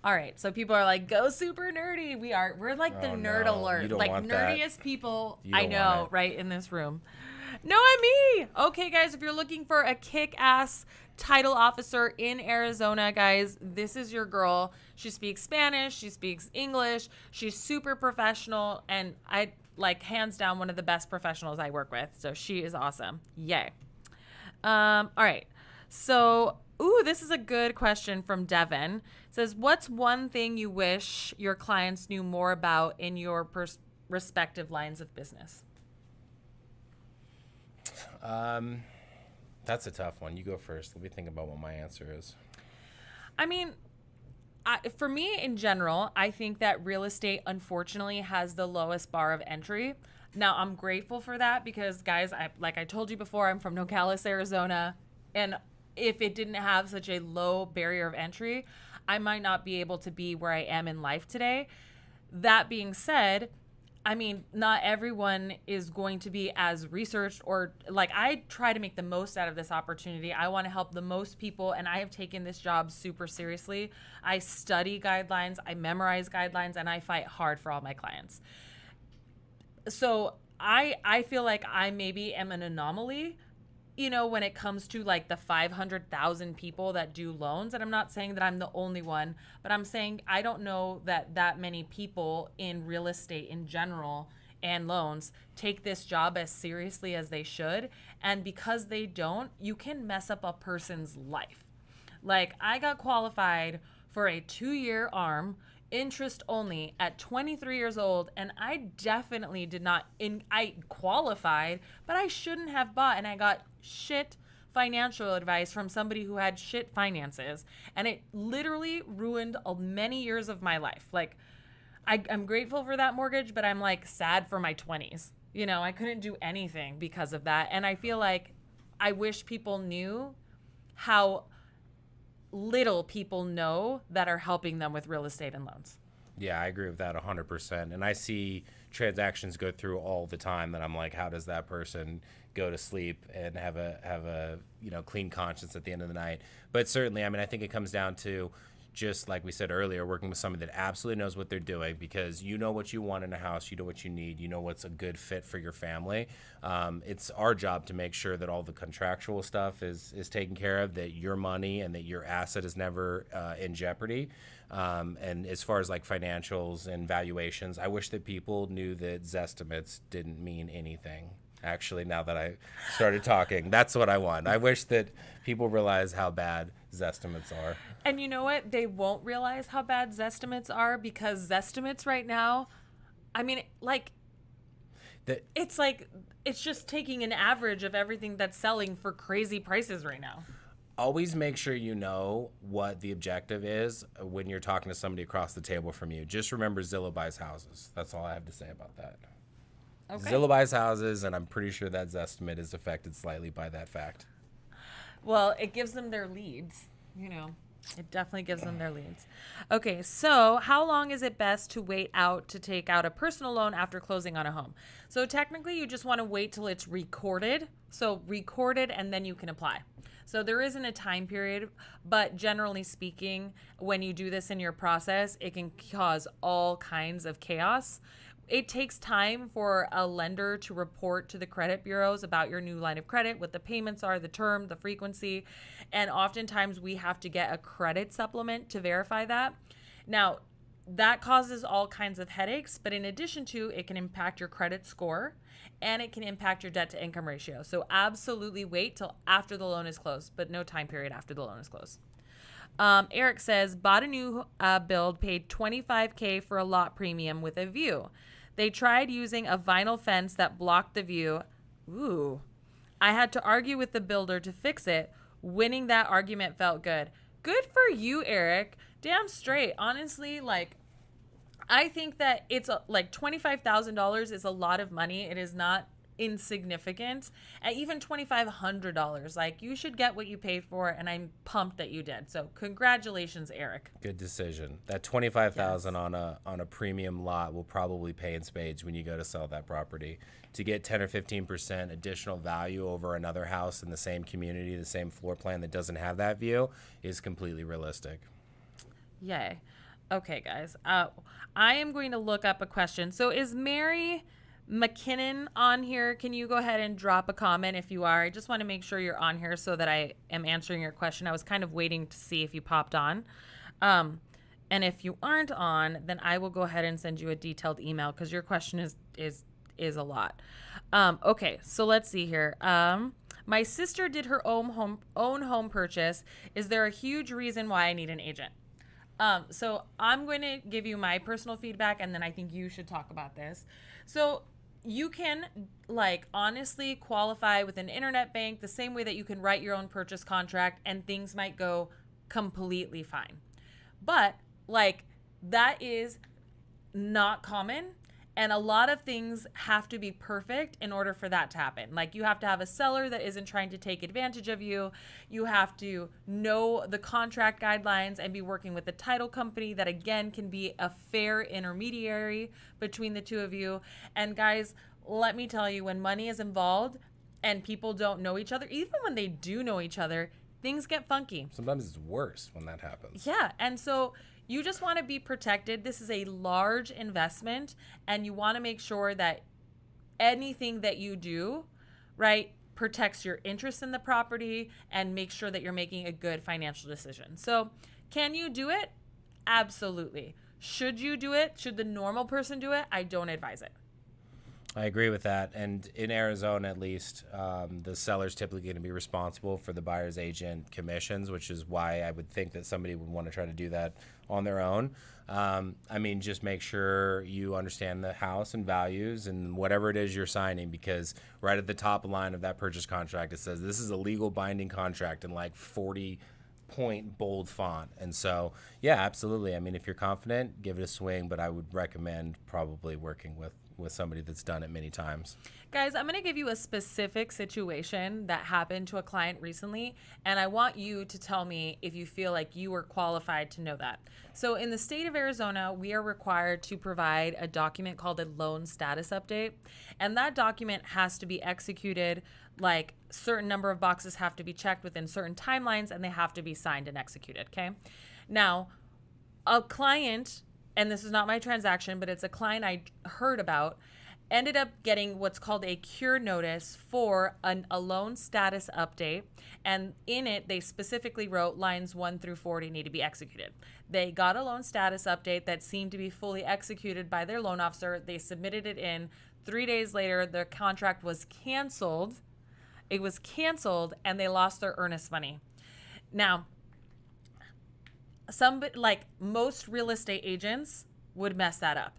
All right, so people are like, go super nerdy. We're like the nerd alert. Like nerdiest people I know right in this room. No, I'm me. Okay, guys, if you're looking for a kick-ass title officer in Arizona, guys, this is your girl. She speaks Spanish. She speaks English. She's super professional. And I, hands down, one of the best professionals I work with. So she is awesome. Yay. All right. So, this is a good question from Devin. It says, what's one thing you wish your clients knew more about in your respective lines of business? That's a tough one. You go first. Let me think about what my answer is. I mean, for me in general, I think that real estate, unfortunately, has the lowest bar of entry. Now, I'm grateful for that because, guys, like I told you before, I'm from Nogales, Arizona. And if it didn't have such a low barrier of entry, I might not be able to be where I am in life today. That being said, I mean, not everyone is going to be as researched or like I try to make the most out of this opportunity. I want to help the most people, and I have taken this job super seriously. I study guidelines, I memorize guidelines, and I fight hard for all my clients. So I feel like I maybe am an anomaly, when it comes to like the 500,000 people that do loans. And I'm not saying that I'm the only one, but I'm saying I don't know that many people in real estate in general and loans take this job as seriously as they should. And because they don't, you can mess up a person's life. Like I got qualified for a 2-year ARM, interest only, at 23 years old, and I definitely did not I qualified, but I shouldn't have bought, and I got shit financial advice from somebody who had shit finances, and it literally ruined many years of my life. Like I'm grateful for that mortgage, but I'm like sad for my 20s. I couldn't do anything because of that, and I feel like I wish people knew how little people know that are helping them with real estate and loans. Yeah, I agree with that 100%. And I see transactions go through all the time that I'm like, how does that person go to sleep and have a clean conscience at the end of the night? But certainly, I mean, I think it comes down to, just like we said earlier, working with somebody that absolutely knows what they're doing, because you know what you want in a house, you know what you need, you know what's a good fit for your family. It's our job to make sure that all the contractual stuff is taken care of, that your money and that your asset is never in jeopardy. And as far as like financials and valuations, I wish that people knew that Zestimates didn't mean anything. Actually, now that I started talking, that's what I want. I wish that people realize how bad Zestimates are. And you know what? They won't realize how bad Zestimates are, because Zestimates right now, I mean, like, it's just taking an average of everything that's selling for crazy prices right now. Always make sure you know what the objective is when you're talking to somebody across the table from you. Just remember, Zillow buys houses. That's all I have to say about that. Okay. Zillow buys houses, and I'm pretty sure that Zestimate is affected slightly by that fact. Well, it gives them their leads, It definitely gives them their leads. Okay, so how long is it best to wait out to take out a personal loan after closing on a home? So technically, you just want to wait till it's recorded. So record it, and then you can apply. So there isn't a time period, but generally speaking, when you do this in your process, it can cause all kinds of chaos. It takes time for a lender to report to the credit bureaus about your new line of credit, what the payments are, the term, the frequency, and oftentimes we have to get a credit supplement to verify that. Now, that causes all kinds of headaches, but in addition to, it can impact your credit score and it can impact your debt to income ratio. So absolutely wait till after the loan is closed, but no time period after the loan is closed. Eric says, bought a new build, paid $25,000 for a lot premium with a view. They tried using a vinyl fence that blocked the view. Ooh. I had to argue with the builder to fix it. Winning that argument felt good. Good for you, Eric. Damn straight. Honestly, I think that it's like $25,000 is a lot of money. It is not insignificant. And even $2,500, you should get what you pay for, and I'm pumped that you did. So congratulations, Eric. Good decision. That $25,000 on a premium lot will probably pay in spades when you go to sell that property. To get 10 or 15% additional value over another house in the same community, the same floor plan that doesn't have that view, is completely realistic. Yay. Okay, guys. I am going to look up a question. So is Mary McKinnon on here? Can you go ahead and drop a comment if you are? I just want to make sure you're on here so that I am answering your question. I was kind of waiting to see if you popped on. And if you aren't on, then I will go ahead and send you a detailed email because your question is a lot. Okay, so let's see here. My sister did her own home purchase. Is there a huge reason why I need an agent? So I'm going to give you my personal feedback, and then I think you should talk about this. So you can like honestly qualify with an internet bank the same way that you can write your own purchase contract and things might go completely fine. But like that is not common. And a lot of things have to be perfect in order for that to happen. Like you have to have a seller that isn't trying to take advantage of you. You have to know the contract guidelines and be working with the title company that again can be a fair intermediary between the two of you. And guys, let me tell you, when money is involved and people don't know each other, even when they do know each other, things get funky. Sometimes it's worse when that happens. Yeah. And so you just want to be protected. This is a large investment, and you want to make sure that anything that you do, right, protects your interest in the property and make sure that you're making a good financial decision. So, can you do it? Absolutely. Should you do it? Should the normal person do it? I don't advise it. I agree with that. And in Arizona, at least, the seller's typically going to be responsible for the buyer's agent commissions, which is why I would think that somebody would want to try to do that on their own. I mean, just make sure you understand the house and values and whatever it is you're signing, because right at the top line of that purchase contract, it says this is a legal binding contract in like 40-point bold font. And so, yeah, absolutely. I mean, if you're confident, give it a swing, but I would recommend probably working with somebody that's done it many times. Guys, I'm going to give you a specific situation that happened to a client recently, and I want you to tell me if you feel like you were qualified to know that. So in the state of Arizona, we are required to provide a document called a loan status update, and that document has to be executed, like certain number of boxes have to be checked within certain timelines, and they have to be signed and executed, okay? Now, a client, and this is not my transaction, but it's a client I heard about, ended up getting what's called a cure notice for a loan status update. And in it, they specifically wrote lines 1 through 40 need to be executed. They got a loan status update that seemed to be fully executed by their loan officer. They submitted it in. 3 days later, their contract was canceled. It was canceled, and they lost their earnest money. Now, like most real estate agents would mess that up.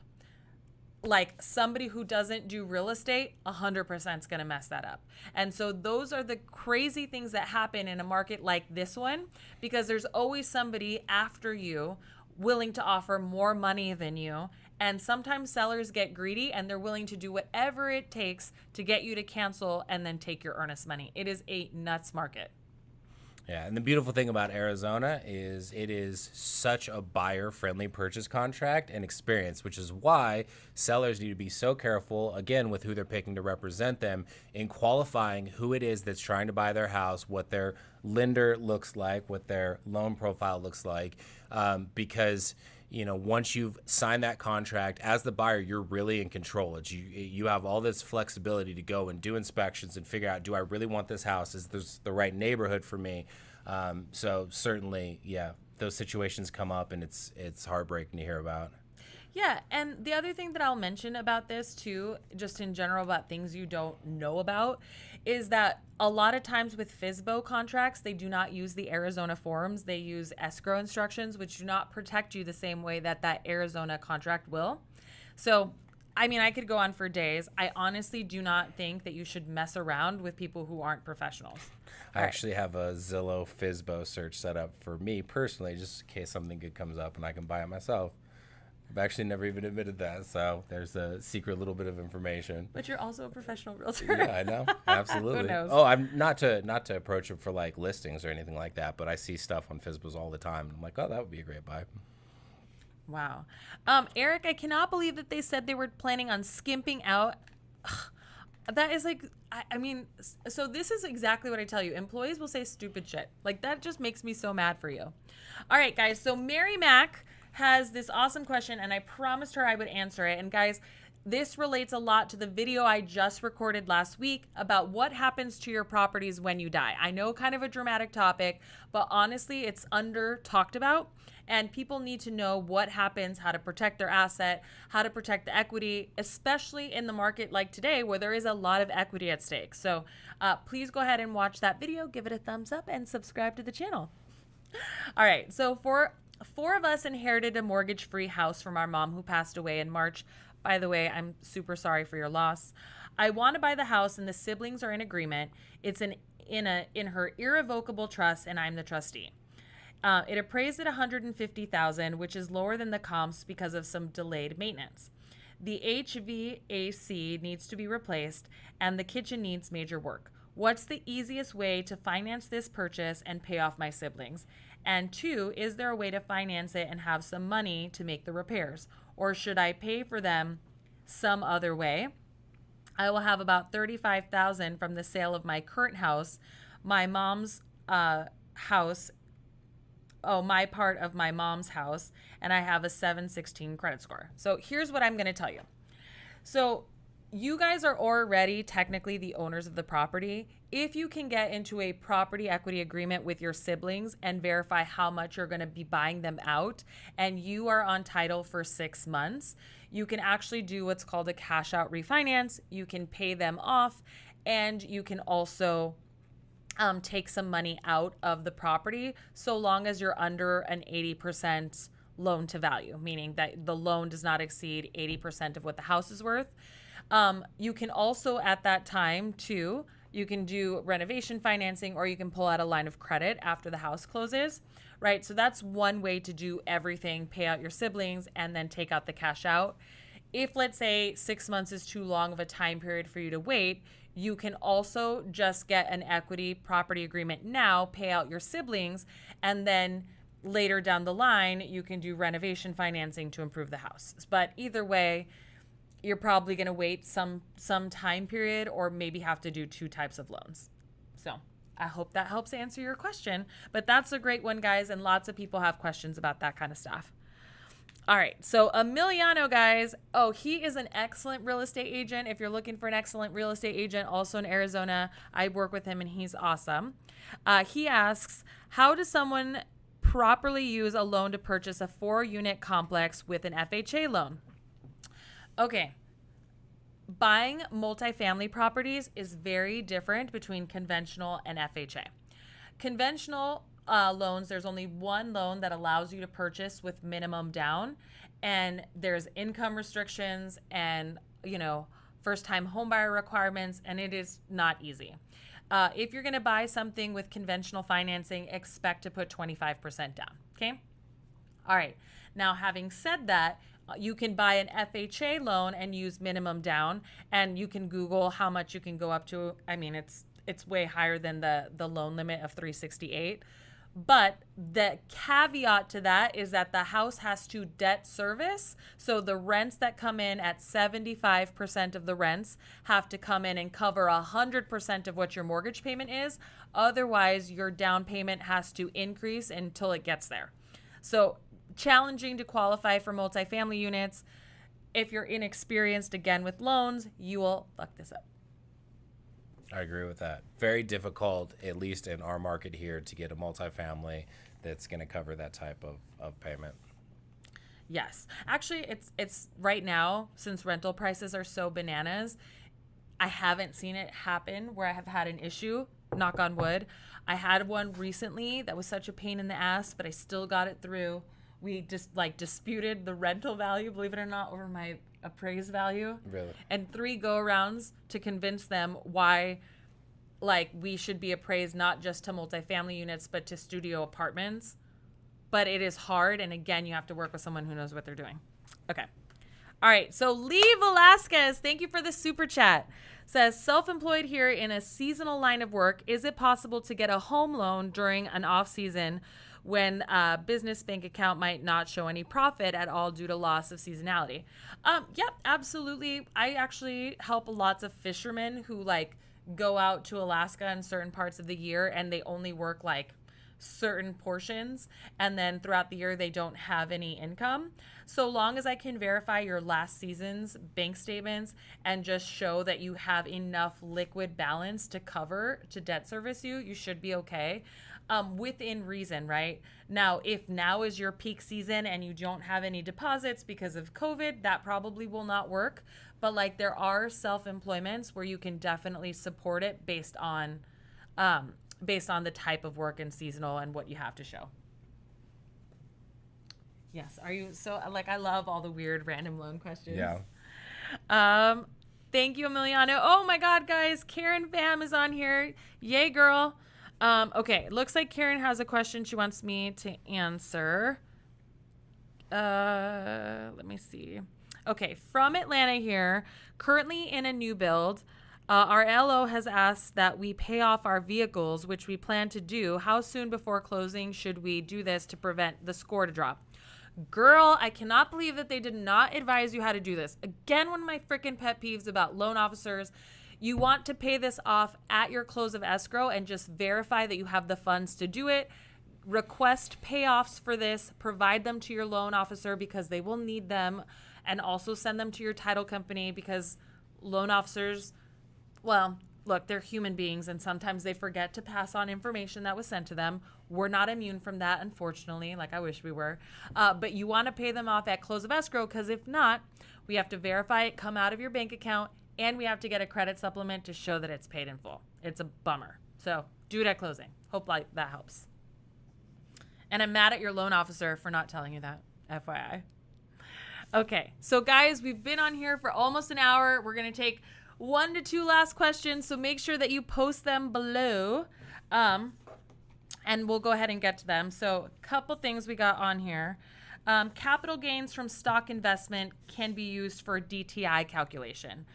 Like somebody who doesn't do real estate, 100% is going to mess that up. And so those are the crazy things that happen in a market like this one, because there's always somebody after you willing to offer more money than you. And sometimes sellers get greedy and they're willing to do whatever it takes to get you to cancel and then take your earnest money. It is a nuts market. Yeah, and the beautiful thing about Arizona is it is such a buyer-friendly purchase contract and experience, which is why sellers need to be so careful, again, with who they're picking to represent them in qualifying who it is that's trying to buy their house, what their lender looks like, what their loan profile looks like, because once you've signed that contract as the buyer, you're really in control. You have all this flexibility to go and do inspections and figure out, do I really want this house? Is this the right neighborhood for me? So certainly, yeah, those situations come up, and it's heartbreaking to hear about. Yeah, and the other thing that I'll mention about this too, just in general about things you don't know about, is that a lot of times with FSBO contracts, they do not use the Arizona forms. They use escrow instructions, which do not protect you the same way that Arizona contract will. So, I mean, I could go on for days. I honestly do not think that you should mess around with people who aren't professionals. I actually have a Zillow FSBO search set up for me personally, just in case something good comes up and I can buy it myself. I've actually never even admitted that, so there's a secret little bit of information. But you're also a professional realtor. Yeah, I know. Absolutely. Who knows? Oh, I'm not to approach it for like listings or anything like that, but I see stuff on FSBOs all the time. And I'm like, oh, that would be a great buy. Wow. Eric, I cannot believe that they said they were planning on skimping out. That is like, I mean, so this is exactly what I tell you. Employees will say stupid shit. Like, that just makes me so mad for you. All right, guys. So Mary Mac has this awesome question, and I promised her I would answer it. And guys, this relates a lot to the video I just recorded last week about what happens to your properties when you die. I know, kind of a dramatic topic, but honestly, it's under talked about, and people need to know what happens, how to protect their asset, how to protect the equity, especially in the market like today where there is a lot of equity at stake. So please go ahead and watch that video, give it a thumbs up, and subscribe to the channel. All right, so four of us inherited a mortgage-free house from our mom who passed away in March, By the way, I'm super sorry for your loss. I want to buy the house and the siblings are in agreement. It's in her irrevocable trust and I'm the trustee. It appraised at $150,000, which is lower than the comps because of some delayed maintenance. The HVAC needs to be replaced and the kitchen needs major work. What's the easiest way to finance this purchase and pay off my siblings? And 2, is there a way to finance it and have some money to make the repairs? Or should I pay for them some other way? I will have about $35,000 from the sale of my current house, my mom's house. Oh, my part of my mom's house, and I have a 716 credit score. So here's what I'm going to tell you. So you guys are already technically the owners of the property. If you can get into a property equity agreement with your siblings and verify how much you're going to be buying them out, and you are on title for 6 months, you can actually do what's called a cash out refinance. You can pay them off, and you can also take some money out of the property so long as you're under an 80% loan to value, meaning that the loan does not exceed 80% of what the house is worth. You can also at that time too, you can do renovation financing or you can pull out a line of credit after the house closes, right? So that's one way to do everything, pay out your siblings and then take out the cash out. If let's say 6 months is too long of a time period for you to wait, you can also just get an equity property agreement now, pay out your siblings, and then later down the line, you can do renovation financing to improve the house. But either way, you're probably going to wait some time period or maybe have to do 2 types of loans. So I hope that helps answer your question. But that's a great one, guys, and lots of people have questions about that kind of stuff. All right, so Emiliano, guys. Oh, he is an excellent real estate agent. If you're looking for an excellent real estate agent, also in Arizona, I work with him and he's awesome. He asks, how does someone properly use a loan to purchase a 4-unit complex with an FHA loan? Okay, buying multifamily properties is very different between conventional and FHA. Conventional loans, there's only one loan that allows you to purchase with minimum down, and there's income restrictions and first-time homebuyer requirements, and it is not easy. If you're going to buy something with conventional financing, expect to put 25% down. Okay. All right. Now, having said that, you can buy an FHA loan and use minimum down, and you can Google how much you can go up to. I mean, it's way higher than the loan limit of 368. But the caveat to that is that the house has to debt service. So the rents that come in at 75% of the rents have to come in and cover 100% of what your mortgage payment is. Otherwise, your down payment has to increase until it gets there. So challenging to qualify for multifamily units. If you're inexperienced again with loans, you will fuck this up. I agree with that. Very difficult, at least in our market here, to get a multifamily that's going to cover that type of payment. Yes. Actually, it's right now, since rental prices are so bananas, I haven't seen it happen where I have had an issue, knock on wood. I had one recently that was such a pain in the ass, but I still got it through. We just disputed the rental value, believe it or not, over my appraised value. Really? And 3 go-arounds to convince them why we should be appraised not just to multifamily units but to studio apartments. But it is hard, and again, you have to work with someone who knows what they're doing. Okay. All right, so Lee Velasquez, thank you for the super chat. Says, self-employed here in a seasonal line of work, is it possible to get a home loan during an off-season when a business bank account might not show any profit at all due to loss of seasonality? Yep, absolutely. I actually help lots of fishermen who go out to Alaska in certain parts of the year and they only work certain portions, and then throughout the year they don't have any income. So long as I can verify your last season's bank statements and just show that you have enough liquid balance to debt service you should be okay. Within reason, right? Now, if now is your peak season and you don't have any deposits because of COVID, that probably will not work. But there are self-employments where you can definitely support it based on the type of work and seasonal and what you have to show. Yes. Are you so I love all the weird random loan questions. Yeah. Thank you, Emiliano. Oh my God, guys. Karen Pham is on here. Yay, girl. Okay. Looks like Karen has a question she wants me to answer. Let me see. Okay. From Atlanta here. Currently in a new build. Our LO has asked that we pay off our vehicles, which we plan to do. How soon before closing should we do this to prevent the score to drop? Girl, I cannot believe that they did not advise you how to do this. Again, one of my freaking pet peeves about loan officers. You want to pay this off at your close of escrow and just verify that you have the funds to do it. Request payoffs for this. Provide them to your loan officer because they will need them. And also send them to your title company because loan officers, well, look, they're human beings and sometimes they forget to pass on information that was sent to them. We're not immune from that, unfortunately, like I wish we were. But you want to pay them off at close of escrow because if not, we have to verify it come out of your bank account and we have to get a credit supplement to show that it's paid in full. It's a bummer. So do it at closing. Hope like that helps. And I'm mad at your loan officer for not telling you that, FYI. Okay, so guys, we've been on here for almost an hour. We're going to take 1 to 2 last questions, so make sure that you post them below, and we'll go ahead and get to them. So a couple things we got on here. Capital gains from stock investment can be used for DTI calculation.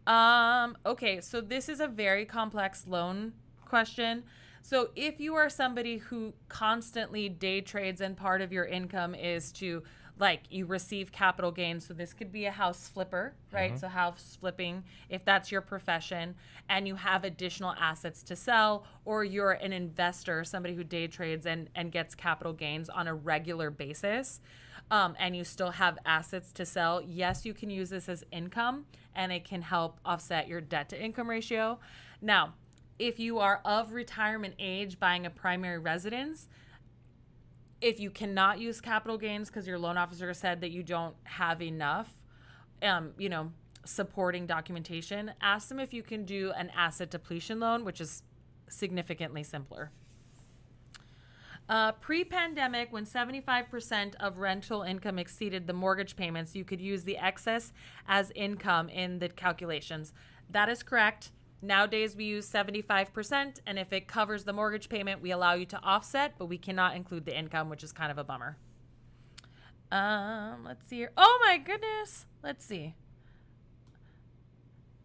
Okay, so this is a very complex loan question. So if you are somebody who constantly day trades and part of your income is to, like, you receive capital gains. So this could be a house flipper, right? So house flipping, if that's your profession, and you have additional assets to sell, or you're an investor, somebody who day trades and gets capital gains on a regular basis, and you still have assets to sell, yes, you can use this as income, and it can help offset your debt to income ratio. Now, if you are of retirement age buying a primary residence, if you cannot use capital gains because your loan officer said that you don't have enough, supporting documentation, ask them if you can do an asset depletion loan, which is significantly simpler. Pre-pandemic, when 75% of rental income exceeded the mortgage payments, you could use the excess as income in the calculations. That is correct. Nowadays, we use 75%, and if it covers the mortgage payment, we allow you to offset, but we cannot include the income, which is kind of a bummer. Let's see here. Oh, my goodness. Let's see.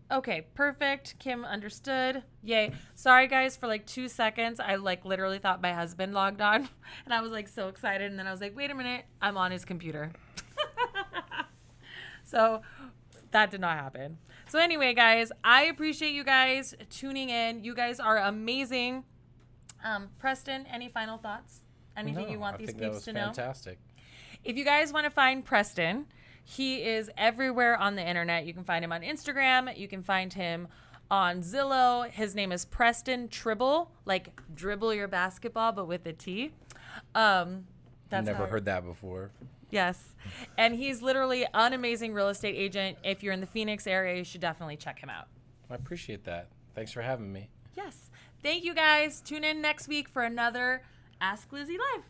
Okay, perfect. Kim understood. Yay. Sorry, guys, for like 2 seconds. I literally thought my husband logged on, and I was so excited, and then I was like, wait a minute. I'm on his computer. So that did not happen. So anyway, guys, I appreciate you guys tuning in. You guys are amazing. Preston, any final thoughts? Anything you want these peeps to know? Fantastic. If you guys want to find Preston, he is everywhere on the internet. You can find him on Instagram. You can find him on Zillow. His name is Preston Tribble, like dribble your basketball, but with a T. I've never heard that before. Yes. And he's literally an amazing real estate agent. If you're in the Phoenix area, you should definitely check him out. I appreciate that. Thanks for having me. Yes. Thank you, guys. Tune in next week for another Ask Lizzie Live.